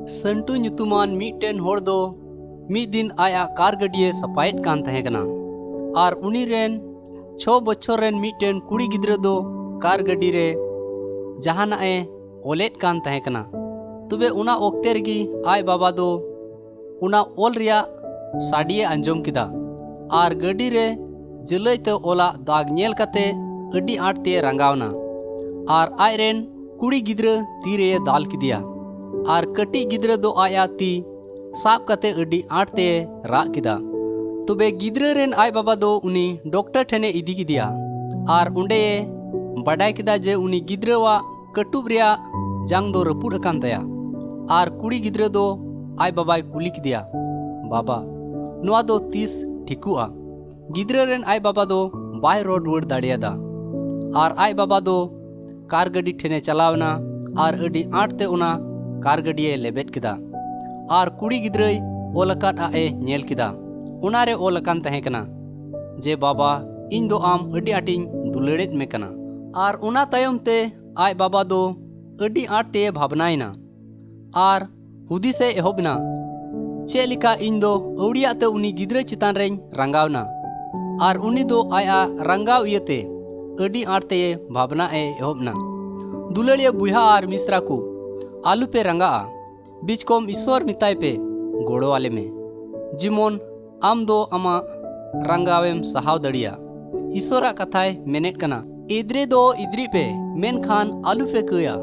संटू ᱧᱩᱛᱩᱢᱟᱱ ᱢᱤᱫᱴᱮᱱ ᱦᱚᱲ ᱫᱚ ᱢᱤᱫ ᱫᱤन ᱟᱭᱟᱜ ᱠᱟᱨ ᱜᱟᱹᱰᱤᱭ ᱥᱟᱯᱷᱟᱭᱮᱫ ᱠᱟᱱ ᱛᱟᱦᱮᱸ ᱠᱟᱱᱟ ᱟᱨ ᱩᱱᱤ ᱨᱮᱱ 6 ᱵᱚᱪᱷᱚᱨ ᱨᱮᱱ ᱢᱤᱫᱴᱮᱱ ᱠᱩᱲᱤ ᱜᱤᱫᱽᱨᱟᱹ ᱫᱚ ᱠᱟᱨ ᱜᱟᱹᱰᱤ ᱨᱮ ᱡᱟᱦᱟᱱᱟᱜ ᱮ ᱚᱞᱮᱫ ᱠᱟᱱ ᱛᱟᱦᱮᱸ ᱠᱟᱱᱟ। ᱛᱚᱵᱮ ᱚᱱᱟ ᱚᱠᱛᱮ ᱨᱮᱜᱮ ᱟᱡ ᱵᱟᱵᱟ ᱫᱚ ᱚᱱᱟ ᱚᱞ ᱨᱮᱭᱟᱜ ᱥᱟᱰᱮᱭ ᱟᱸᱡᱚᱢ ᱠᱮᱫᱟ ᱟᱨ ᱜᱟᱹᱰᱤ ᱨᱮ ᱡᱟᱹᱞᱟᱹᱭᱛᱮ ᱚᱞᱟᱜ ᱫᱟᱜ ᱧᱮᱞ ᱠᱟᱛᱮ ᱟᱹᱰᱤ ᱟᱸᱴ ᱛᱮ ᱨᱟᱸᱜᱟᱣᱱᱟ ᱟᱨ ᱟᱡ ᱨᱮᱱ कुड़ी गिद्रा तीरे दाल किदिया आर कटी गिद्रा दो आया ती साब कते अडी आटते राग किदा। तबे गिद्रा रेन आय बाबा दो उनी डॉक्टर ठेने इदी किदिया आर उंडे बडाय किदा जे उनी गिद्रा वा कटुब रिया जांग दो रपुड अकान तया आर कुड़ी गिद्रा दो आय बाबाय कुली किदिया बाबा नुआ दो तीस ठिकुआ। गिद्रा रेन आय बाबा दो बाय रोड वर्ड दाड़ियादा आर आय बाबा दो कार गड्डी ठेने चलावना आर अडी आट ते उना कार गड्डिये लेबेट किदा आर कुड़ी गिद्रय ओलकाट आए नेल किदा उनारे ओलकान तहे कना जे बाबा इन दो आम अडी आटिन दुलड़ेट में कना आर उना तायम ते आय बाबा दो अडी आट ते भावनाइना आर हुदी से एहोबना चेलिका इन दो औड़िया ते उनी गिद्रे चितान रें रंगावना आर उनी दो आया रंगाव इयते अडी आटते भावना ए एहोबना दुलड़िया बुहा आर मिश्रा को आलू पे रंगा बीच कोम ईश्वर मिताय पे गोड़ो वाले में जिमोन आम दो आमा रंगावेम सहाव दड़िया ईश्वरा कथाय मेनेट कना इद्रे दो इद्री पे मेन खान आलू पे कया